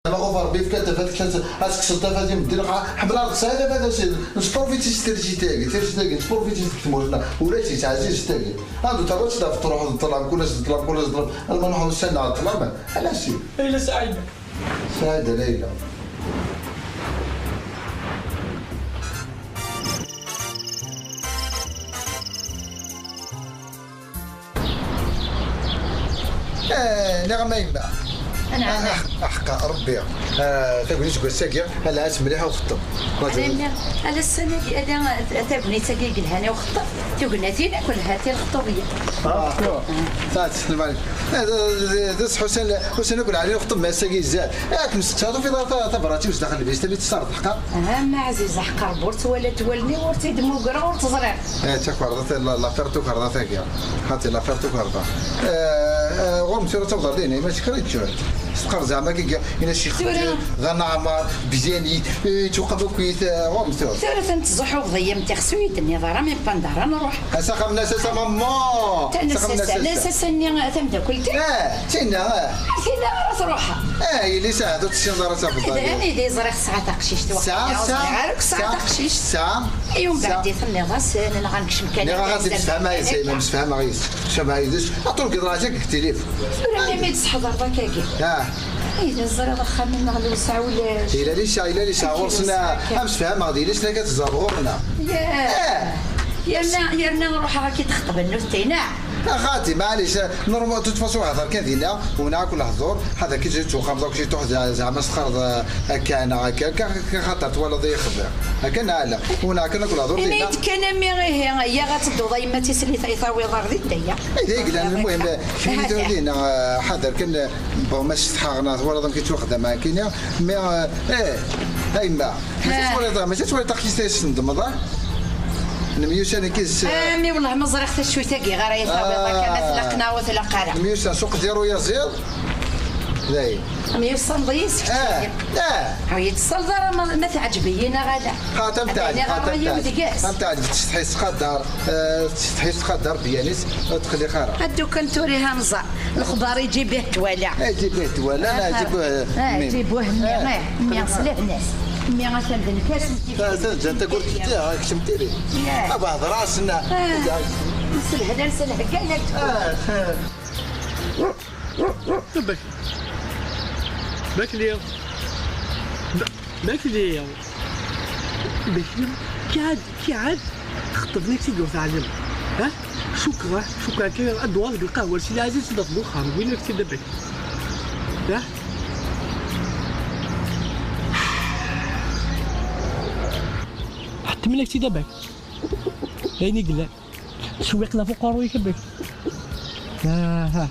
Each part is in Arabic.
انا غوفر بيف كتفات اسك تفات ندير حبل القصاده هذا نسبروفيتي سترجي تاعي نسبروفيتي تمرنا ولا تعزيز تاعي هادو تروح تروح تطلع كل طلب المهم نحاول نستنى على الطلب علاش ليلى سعيده ليلى نعم يما انا حق ربي تقولي تقول ساكيه هلا مليحه وخطب انا على السنه دي انا تبني ساكي قالها وخطب تقولنا تينا كل هاتي الخطوبيه صافي السلام عليكم هذا حسين نقول عليه وخطب مع ساكي زاد ياك مسكتو في تبراتي واش داخل البيت تبي تصرف حقا ما عزيز حق ربورت ولا تولني ورتي دمو قرا ورتزرع تاك لا فيرتو كاردا تاكيا خاطي لا فيرتو كاردا غوم سيرو تفضل ديني ماشي كريتشو سقر زعما كي انا شي غنا عمار بزياني توقف كويت غوم سيرو تنتزحو غضيه متخسو يدني ضرا من بندارا نروح ساقم ناس ماما سني تمدا كلتي تينا راه تروحها اللي ساعه تشندر تفضل انا دي زريخ ساعه تقشيش ساعه تقشيش ساعه يوم بعد يثني غاس انا غنكشم كان انا غادي نفهم هاي سي مش فاهم غيس شبه هيدش عطوك دراجك التليف ولا ما تحضر داكاكي إذا الزريضة خاملنا غلو ساعة ولاش إلا ليش غورسنا مش فاهم غادي ليش لا كتزرغورنا يرنا نروح راكي تخطب النوتينا اخاتي معليش نورمال تتفاصيل هضر كان دينا وناكل الحضور هذا كي جيت وخام دوك شي تحت زعما سخر هكا انا هكا خاطر ولا ضي خبر هكا نالا وناكل ناكل الحضور دينا ميت كان مي هي غتدو ضيمه تسلي ثيطاوي ضر ديا هذيك المهم كي دينا حاضر كان ماشي تحاغنا ولا ضم كي توخدم كاينه مي هاي ما ماشي تولي تاكسيس ندمض نميوش انا كيس مي والله ما زريخ حتى شويه تاكي غير يصاوب كما تلقنا ولا قرا نميوش سوق ديرو يا زير لاي ميوش صنديس هاي تصل دار ما تعجبينا غادا خاتم تاعي تحس قدر تحس قدر بيانيس تخلي خير هادو كنتوريها نزار الخضار يجيب به توالع لا يجيبوه مي صليح ناس مي غتبدا الكاس انت قلت انت كتمتي لي ابا هضر راسنا نسلها كاينه باك لي كي عاد خطبني كي دوز علم شكرا كي ادوار القهوه شي عزيز تضرب الخام وين كي دبك حتى ملك تي دبك يعني قلا سويقنا فوق روي كبك ها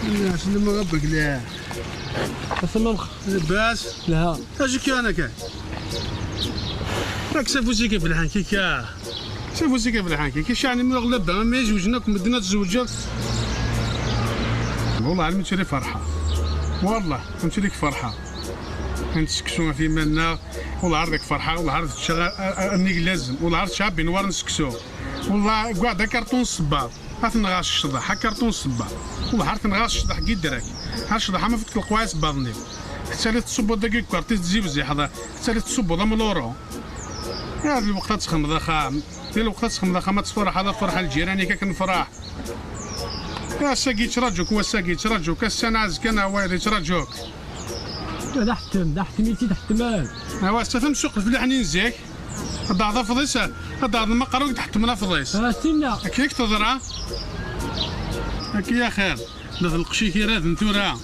لا شنو ما غبك لا اسمع لباس لا اجي انا كان راك سافوسي كيف الحنكي سافوسي كيف الحنكي كي شعني من اغلب ما يزوجناكم بدنا تزوجوا والله علمي تشري فرحه والله فهمتي لك فرحه نسكسو في مالنا والله عرضك فرحه والله عرض تشغل اني لازم والله عرض شعبي نوار نسكسو والله قاعد كرتون الصباط هتنغاش الشضح كرتون الصباط والله عرفت نغاش الشضح كي دراك هالشضح ما فيك القوايس باضني حتى اللي تصبو داك كارتي تزيب زي حدا حتى اللي تصبو ضم لورو هذا الوقت تسخم ذا خام الوقت تسخم ذا خام تفرح هذا فرحه الجيراني كنفرح يا ساقي ترجوك وساقي ترجوك السناز كان ويلي ترجوك دحتم مال ايوا استفهم سوق في الحنين زيك هذا فضيس هذا المقروق تحت من فضيس استنى كيك تضرع هكي يا خير لا القشي كيراد نثورا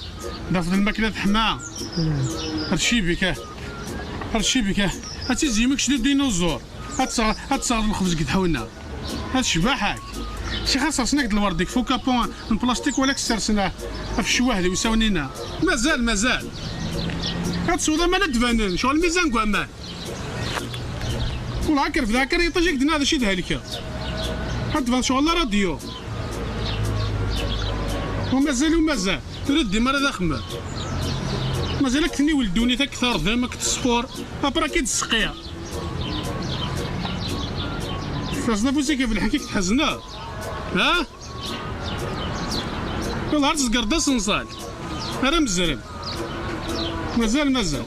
لا في الماكله حما هادشي بك هاتي زيمك شنو الديناصور هتصغر الخبز كي تحولنا هاد شباحك شي خاصة سناك الورديك فوكا بون من بلاستيك ولا كسرسنا في الشواهد ويساونينا مازال هاد السودا ما تبانن شغل الميزان كوامان والعكر في العكر يطيجيك دنا هذا شي دهالك هاد تبان شغل راديو ومازال تردي مرة ذا خمام مازالك تني ولدوني تكثر ذامك تصفور ابرا كي تسقيا تصنف وسيكي في الحكيك تحزنا ها والله عرس قرداس نصال انا مزرب مازال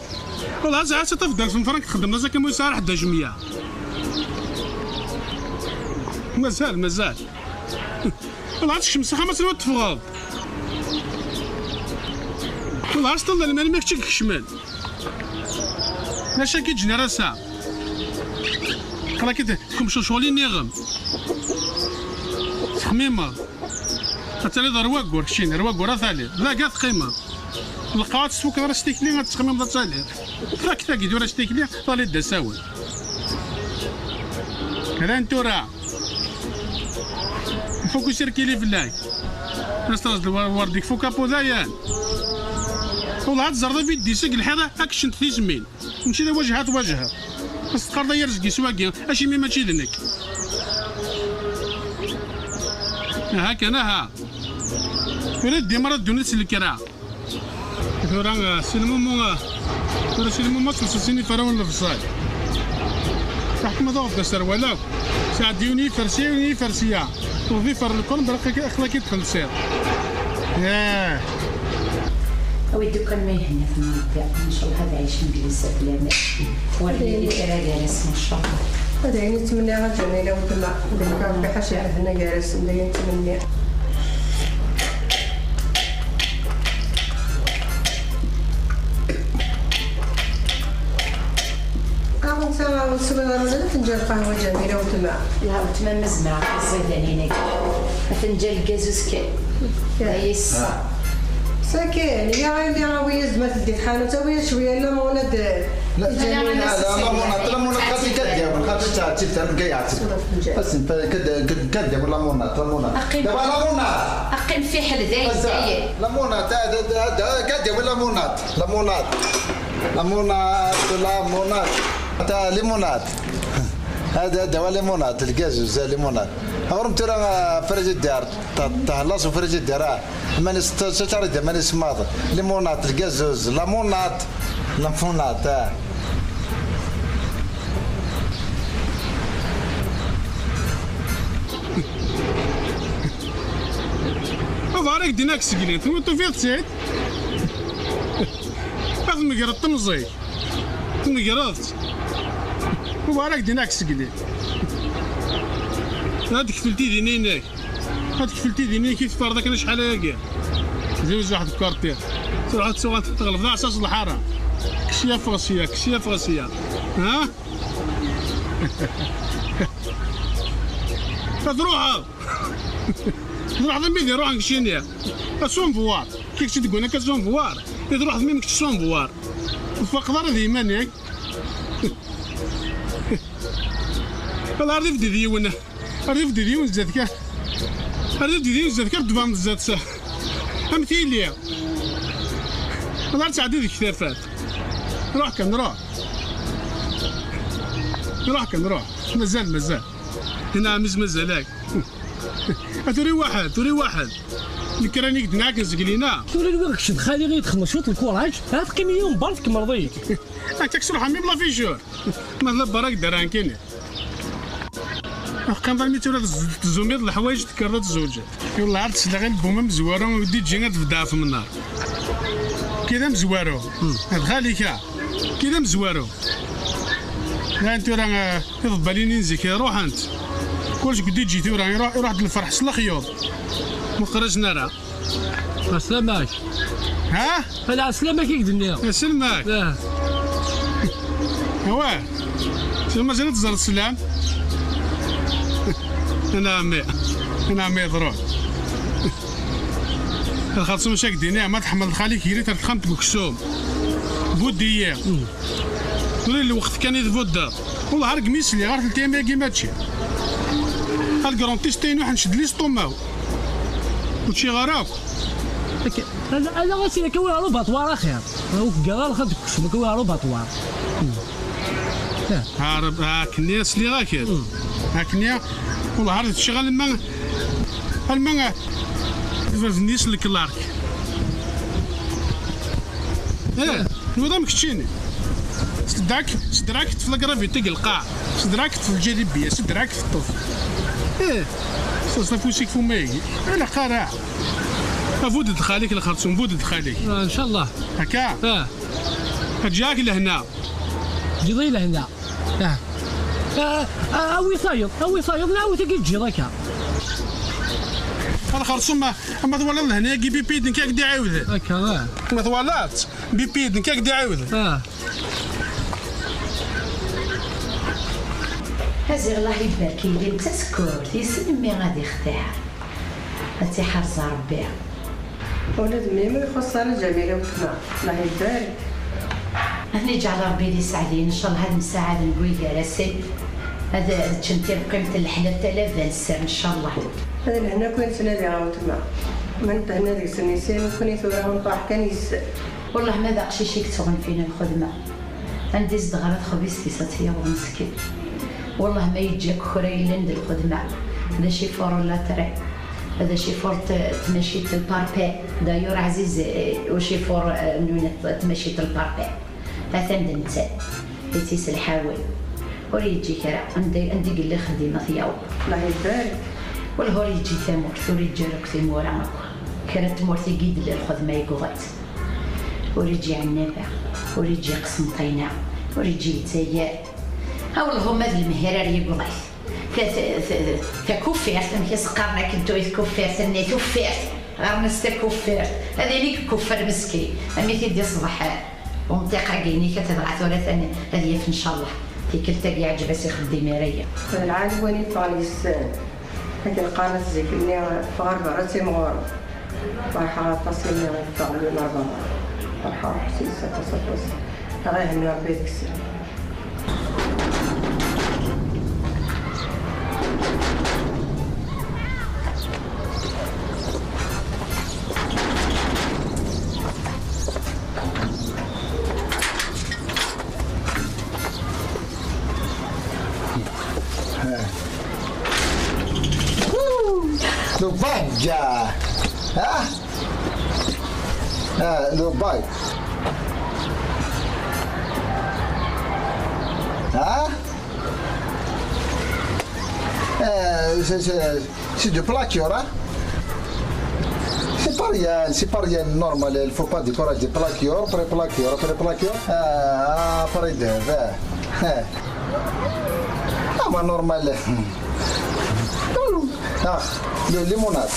والله عرس عاد تفضل في الفرنك خدمنا زكا مو يسار 1100 مازال والله عرس الشمس 5 سنوات تفغاض والله عرس طلع المال ما كتشك شمال ماشي كي تجينا راسها خلا كي تكون شغلين نغم تخميمه حتى لي رواق وركشين رواق ورا ثالث لا قاد قيمه القاعات سوق راه ستيكلي غتخمم ذات ثالث راك تاكي دور ستيكلي طالي دساول هذا انتو راه فوكو سيركيلي في اللاي نسترز الورديك فوكا بوذايان والله هاد الزرده بيدي سق الحاله اكشن في زمين نمشي وجهات وجهه بس تقرض يرزقي سواقي اشي مي ماشي لنك هاك انا ها ردي مرة دونيس الكرا ثورا سلمو ثورا سلمو ما تلصصيني فرون الفصال تحكم ضوف دسر ولا ساعد يوني فرسيه وفي فر الكون برقي اخلاقي تخلصير ياه ويدو كان ما يهنا في المنطقة ما شاء الله هذا عايشين بلسة بلا والدي كرا جالس ما شاء الله هذا يعني نتمنى غدا إلا وطلع كان بحاجة هنا جالس ندير نتمنى سوا سوا من فنجان قهوة جميلة وتمع لا وتمام مزمع في الصيدلانية فنجان كازوز كايس ساكن يا عيني راه ويز ما تدي حانوت تا شويه لا مولد لا لا مونات خاطي كدير خاطي تاع تيف كايعت بس كدير لا مونات دابا لا مونات اقيم في حل ذاي لا مونات هذا كدير ولا مونات لا مونات تاع ليمونات هذا دواء ليمونات الكازوز ليمونات هورم ترى فرج الدار تهلاص وفرج الدار من استشار ده من اسمه ليمونات الكازوز ليمونات هذا ديناك سكيني تو في تسعد هذا مقرط تمزي مقرط وبارك ديناك سكيني هاديك فلتي دينينك كيف فرضك انا شحال هكا زوج واحد الكارتير تروح تغلب على اساس الحاره كشيه فغسيه ها تروح ضميدي روح نكشينيا اسون فوار كي تقول لك اسون فوار تروح ضميمك تسون فوار فقدر ديما ياك والله ريف ديون زادك دبان زاد سا امثيليا والله تعدي ذيك كثافات روح مازال هنا مازالك توري واحد الكرانيك دناك زقلينا توري الوقت شد خالي غير تخلص شوط الكوراج هاد كميون برك مرضيك انت تكسر حمي بلا فيشور ما براك دران كاين كان ظل ميتورا الزوميض الحوايج تكررت الزوجات والله عرفت سلاغي البومه مزواره ودي تجي تبدا في النار كذا مزوارو الخاليكا كذا مزوارو لا انت راه يضباليني نزيك روح انت كلش قدي تجي راه يروح الفرح سلا خيوط ما خرجنا راه سلامك ها لا سلامك كي الدنيا سلمك واه مازال تزر السلام انا عمي ضرور خاصو مشاك دينيا ما تحمل خاليك يريد تخمت بكسوم بودية تقول لي الوقت كان يتفودا والله عرق ميسلي غير 3 ايام كي ماتشي الكرونتيستين واحد نشد لي سطوماو وشي غراك انا غاسي كوي على باطوار اخير راك قال خدك ما كوي على باطوار هارب هاكنيا سلي غاكير هاكنيا والله عرفت تشغل الماء النيس لك لارك نوضا مكتشيني سدراك في الكرافي تلقى القاع، سدراك في الجلبيه، سدراك في الطف. صافوسيك فماي انا قارع. فود خالك الخرطوم، فود خالك ان شاء الله هكا. جاك لهنا، جي لهنا. اوي صايد نعاود تجي هكا. الخرطوم ما طوال لهنا كي بيبيد كاك دي عاود هكا. ما طوالات بيبيد كاك دي عاود. هازي الله يبارك لي انت سكوت يسلم مي غادي يختار هاتي حرص ربي. ولاد ميمو يخص على جميلة وتما الله يبارك. هني جعل ربي لي سعدين ان شاء الله هاد المساعدة نقول جالسين هذا تشنتي بقيمة الحلال 3000 السنة ان شاء الله. هذا لهنا كنت نادي عاود تما من هنا ديك سنيسين وكوني ثورة ونطاح كان يسال. والله ما ذاق شي كتغن فينا الخدمة. عندي زدغرات خبيز في ساتيا ومسكين. والله ما يجيك خري إلا ندير الخدمة. هذا شي فور ولا تري، هذا شي فور تمشيت الباربي دايور عزيز وشي فور تمشيت الباربي. هذا ندنت يتيس الحاوي وريجي كرا عندي قال لي خدمة ثياو الله يبارك. والهور يجي ثمور ثوري جارك ثمور عمك كانت مورتي قيد للخدمة يقوغت وريجي عنابة وريجي قسم طينة وريجي تايا والله هما ذي المهرار يقوغت كوفيرت مكيس قارنا كنتو كوفيرت اني كوفيرت غير نستا كوفيرت هذه ليك كوفر مسكين امي تيدي صباح ومنطقة كيني كتبعث ولا ثاني هذه ان شاء الله في كلتا كاع عجباسي خدي ماريا. العالم وين يطلع لي السان هذه القناة زيكني فغربة راسي مغرب رايحة تصل لي يطلع لي الأربعة رايحة سيسة تصل غير هني ربي ديك السنة. لوباجا لوباج c'est de plaqueur, hein? C'est pas rien normal, il faut pas décourager plaqueur, après plaqueur, après mais normal. الليمونات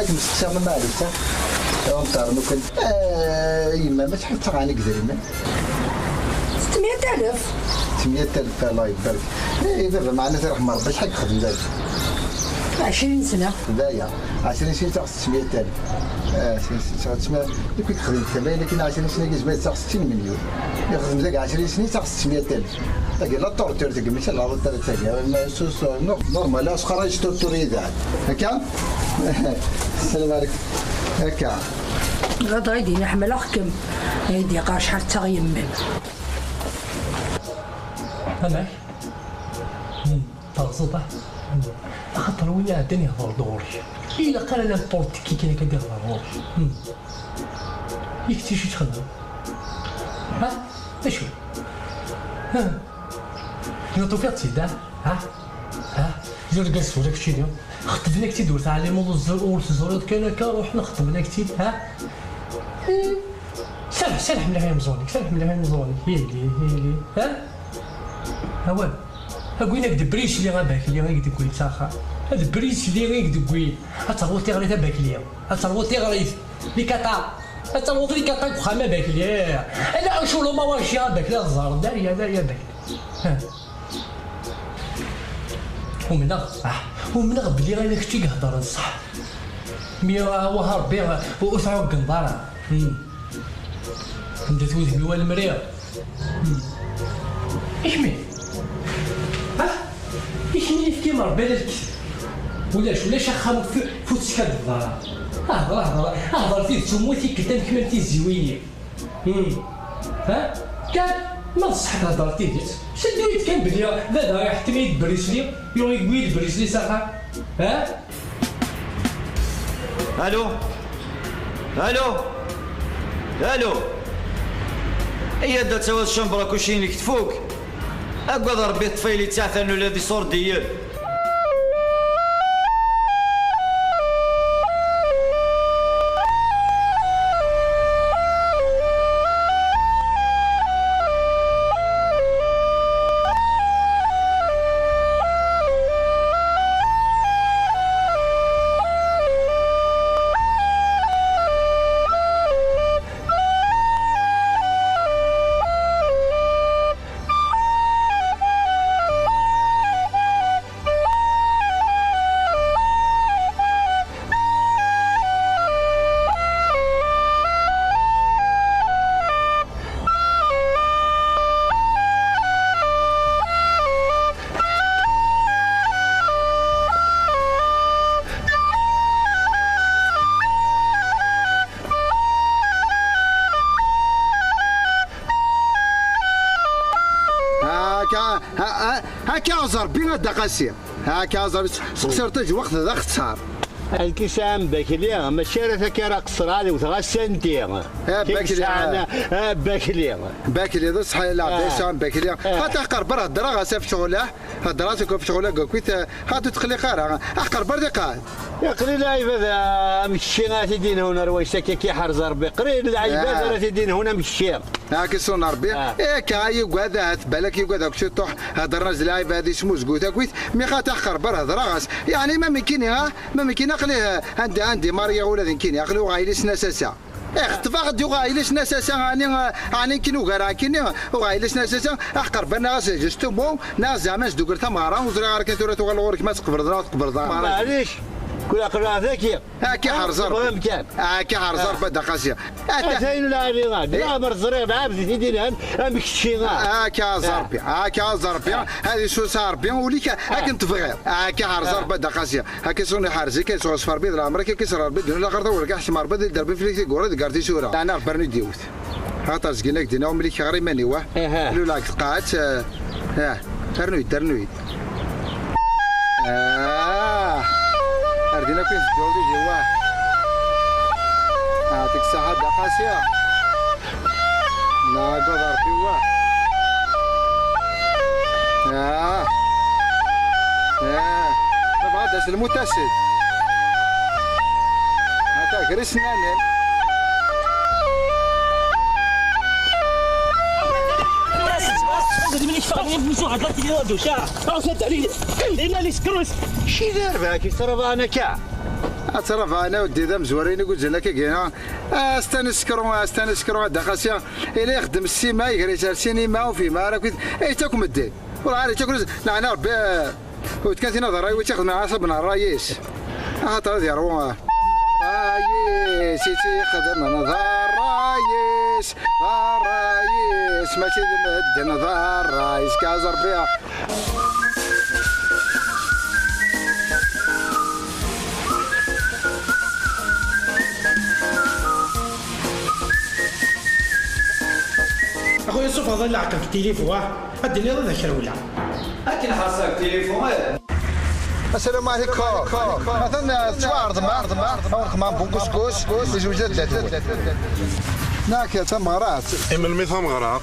كنستخدم من معرفة ونطار ممكن يما ما تحب تغاني كذا يما 600,000 الله يبارك. دابا معنا ترحم ربي شحال تخدم دابا 20 سنة دايا 20 سنة تاخذ 600,000 يمكن تخدم كمان لكن 20 سنة كتبان تاخذ 60 مليون يخدم ذاك 20 سنة تاخذ 600,000 تاكي لا طورتور تاكي ماشي لا طورتور تاكي نورمال لا خراج طورتور يدعي هكا. السلام عليكم هكا غدا غيدي نحمل أخكم هيدي قا شحال تغيمم أنا تغصبه خاطر وين عندنا يهضر دوري إلا قال أنا بورتي كي كان كدير دوري يكتي شي تخدم اشو نوطو فيها تسيدا زور جالس ولا كشي اليوم خطبنا كتير دورت على موضوع الزورات كان روحنا خطبنا كتير سالح مليح يا مزونيك يلي هوال هاكوينك دبريش اللي غاباك اللي غيك تقول تاخا هذا بريش اللي غيك تقول هتروطي غري تباك ليا هتروطي غري لي كاطا هتروطي لي كاطا خما باك ليا انا شو ما واش غاباك لا الزهر داريا باك ومن بلي غير كنتي كهضر صح مي هو ربي وثعوق نضارا انت توذبي والمريض إشمي إشمي كيما ربي لك ولاش أخا فوت سكاد الضرا هضر فيه تموتي قدام كما انتي زويني كان ما نصحك هضرتي ديت شدويت كان بلي لا يحتمي يدبريسلي يقول يدبريسلي صافا الو هي دا تسوى الشمبرا كلشي تفوق اقعد ربي الطفيلي تاعثن ولا دي صور ديال هاكا زربي هذا قاسي هاكا زربي خسرت الوقت هذا اختصار الكيسان باكلي ماشي راه كي راه قصر علي وتغسنتي باكلي هذا صحيح لا ديسان باكلي هاتقر برا الدرا غاسا في شغله هدراتك في شغله كويت هاتو تخلي قاره احقر برا قال يا قليل العباد مشي غادي دين هنا رويشتك كي حرز ربي قليل العباد راه تدين هنا مشي هاكي صون ربي كاي وهذا بالك يقعد شي طوح هضرنا زلايب هذه شموس قوتا كويت مي خاتاخر برا هضره غاس يعني ما ممكن اقليه عندي ماريا ولاد كيني اقلو غايلس ناساسا اختفاق ديو غايلس ناساسا اني كينو غرا كيني وغايلس ناساسا احقر بنا غاس جستو بو نا زعما دوكر تمارا وزرا غير كثره تغلورك ما تقبر معليش كل أقرأ ذاكي هاكي حرزر هاكي حرزر بدا قاسية زين لا لا مرزرين عابد يدينا مكشي هاكي زربي هذه شو صار بيان وليك هاك انت فغير هاكي حرزر بدا قاسية هاكي صوني حارزي كي صور صفر بيض العمر كي صار بيض ولا قرطه ولا كاع حمار بدل دربي فيك قرد قارتي شورا انا برني ديوت هاتا زكيناك دينا وملي غير ماني واه لولا قاعت ترنويد أردنا فين الجودة جواه هاتيك الساحة قاسية لا قدر فيواه طبعا داس المتسد هاتا غير سنانين شي دار باكي ترى انا كاع اعترف انا ودي ذا مزورين قلت لك كاينه استنسكرو هذا قاسيه الى يخدم السيما يقري السينما وفيما راه كنت تاكم الدين والله عارف تاكل انا ربي وكانت نظر راي وتاخذ مع حسبنا الرايس هذا يروح رايس يخدم نظر رايس ماشي مد نظر رايس كازر بها اخويا يوسف هذا اللي عقل في التليفون اديني هذا ذاك ولا اكن حصلك التليفون السلام عليكم مثلا توارد ما بوكوس جوجات ناك تمغرات اما الميثا مغرا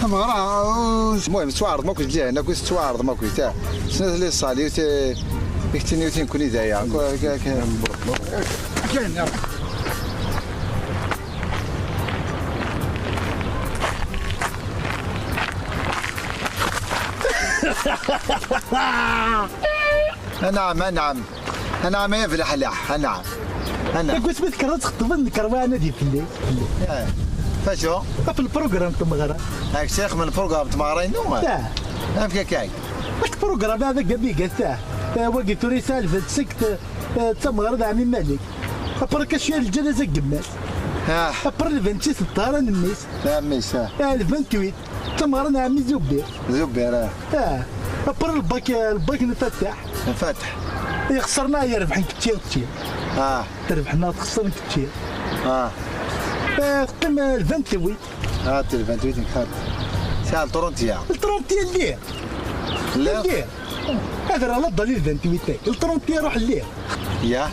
المهم توارد ماكو جاي انا كنت توارد ماكو تاع سنه لي صالي يكتني كوني دايا كاين يا نعم يا فلاح نعم قلت بذكر تخطب الكروانه دي في الليل فاشو في البروغرام تمغرا هاك شيخ من البروغرام تمغرين نو لا فيك كاين واش البروغرام هذا قبي قالته وقلت لي سالفه سكت تمغرا عمي مالك برك اشياء الجنازه قماس ابر الفنتي 16 النميس ميس الفنتويت تمغرا عمي زبير ابر الباك نفتح خسرنا يا ربحين كتير تربحنا تخسرنا كتير قم الفنتويت الفنتويت نخاف شحال طرونتيا الليل الليل هذا راه لا ضليل الفنتويت الطرونتيا روح الليل يا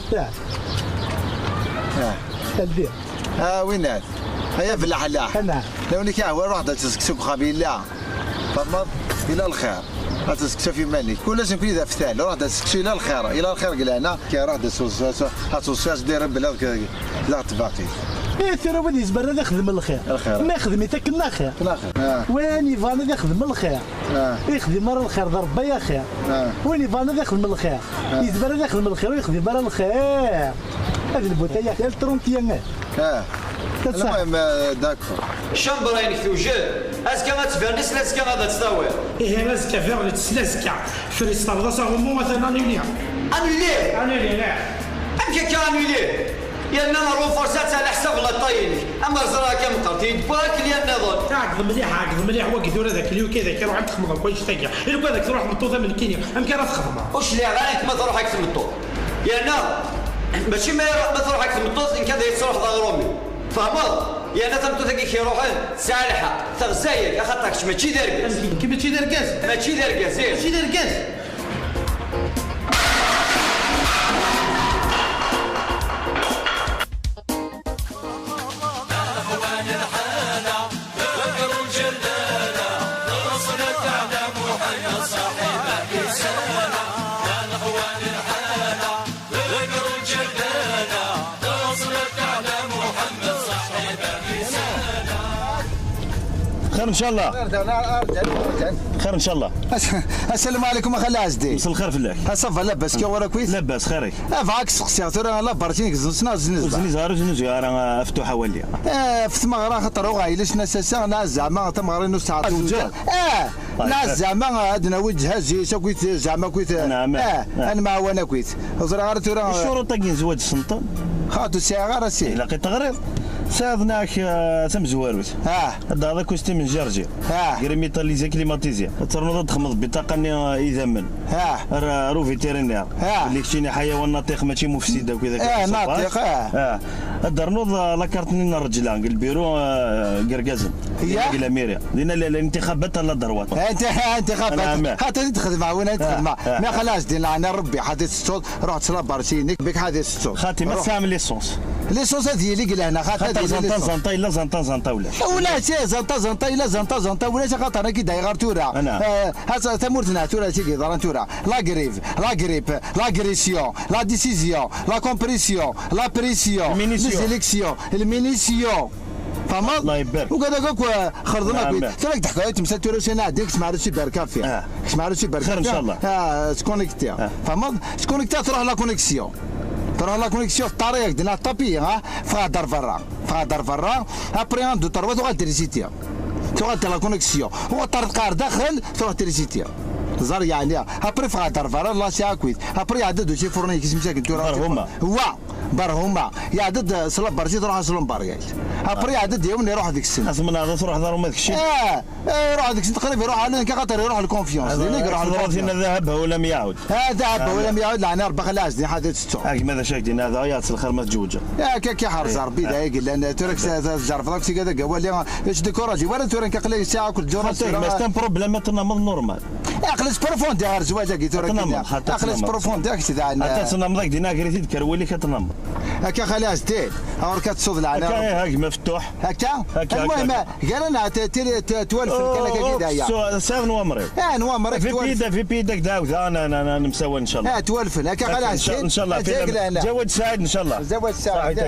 الليل وين هذا هيا فلاح نعم لو انك هو روح تسكسوك خبيله فما الى الخير تسكسو في مالك كلش نكون اذا فتال روح تسكسو الى الخير الى الخير قلنا كي روح تسوس دير بلاد لا تباقي ايه ترى ولي يزبر هذا يخدم الخير ما خدمتك كنا خير وين فان هذا يخدم الخير يخدم مرة الخير ضرب يا خير وين فان هذا يخدم الخير يزبر هذا يخدم الخير ويخدم مرة الخير هذه البوتايه تاع الترونتيان المهم داكور الشامبر يعني في وجه اسكا ما تفرنس لا اسكا غادا تستوي ايه اسكا فيرن تسلاسكا في الاستاذ صاغمو مثلا انوليا لا امشي كانولي يا انا نروح فرصات على حساب الله طايلك اما زرا كم قرتي باك لي النظر عقد مليح وقدور هذاك اليو كذا كي روح عند تخمض كويس تاكي الا هذاك تروح مطوطه من كينيا ام كي راه تخمض واش اللي عليك ما تروح اكثر من الطوط يا انا ماشي ما تروح اكثر من الطوط ان كان يتصرف ضغرومي فهمت يا انا تمتو تاكي كي يروحون سالحه تغزايك اخاطركش ماشي داركاس كي ماشي داركاس ماشي داركاس خير ان شاء الله خير ان شاء الله. السلام عليكم اخي العزدي. مساء الخير فلاك. صافا لاباس كي ولا كويس؟ لاباس خيرك. فاك سقسي ترى لا برتينك زنز راه مفتوحه واليا. في مغرا خاطر غايلش ناس ناس زعما تمغري نص ساعه ناس زعما عندنا وجه زي كويت زعما كويت انا مع وانا كويت زرا ترى الشروط تاع زواج السلطان خاطو ساعه غير سي لقيت تغريض ساعدناك تم زواروت هذا كوستي من جرجي كريميتاليزي كليماتيزي ترنوض تخمض بطاقه اذا من رو فيتيرينير اللي كشيني حيوان ناطق ماشي مفسد وكذا ناطق الدرنوض لاكارتني الرجلان البيرو قرقازن قال ميريا لنا الانتخابات لا دروات انتخابات حتى تخدم وين تخدم ما خلاص دينا انا ربي حتى الصوت روح تصرف بارسينيك بك حادث الصوت خاتي ما تعمل ليسونس هذه اللي قلنا خاطر زنطا الا زنطا ولا شي زنطا الا زنطا ولا شي خاطر كي داير تورا هذا تمرتنا تورا تيجي دارن تورا لا غريب لاغريسيون لا ديسيزيون لا كومبريسيون لا بريسيون ليزيليكسيون المينيسيون فهمت الله يبارك وكذا كوك خرجنا كويت تراك حكايه تمسى تورا شي ناديك تسمع رشي بركافيا تسمع رشي بركافيا خير ان شاء الله سكونيكتي فهمت سكونيكتي تروح لا كونيكسيون تروح لا كونيكسيون في الطريق ديال الطابي فغادر فرا ابري عنده تروح تروح تريسيتيا تروح لا كونيكسيون هو الطريق داخل تروح تريسيتيا زار يعني ابري فغادر فرا لا سي كويت ابري عدد شي فرني كيس مساكن تروح هو برهما يعدد صلب برشي تروح صلب بريات ابري عدد يوم يروح هذيك السنه من هذا تروح دارو ما داكشي يروح هذيك السنه تقريبا يروح على خاطر يروح الكونفيونس يروح فينا ذهب ولم يعود ذهب ولم يعود لعنا ربح العزدي حدث ستو ماذا شاكدين هذا يا الخير ما تجوجه كي حرز ربي دايق لان ترك جرف داك سي كذا قال لي ايش ديكوراجي ولا تورن كقلي ساعه كل جوره ما ستان بروبليم تنمض نورمال اقلس بروفوند ديال الزواج كي تورن اقلس بروفوند داك سي حتى تنمض داك دينا كريتي تكرولي كتنمض هكا خلاص دير اور كتصود العناء هكا مفتوح هكا المهم قال لنا توالف كان كذا ساغ نوامري نوامري في بيدك داوز انا نمسوي ان شاء الله توالف هكا خلاص ان شاء الله جواد سعيد ان شاء الله زواج سعيد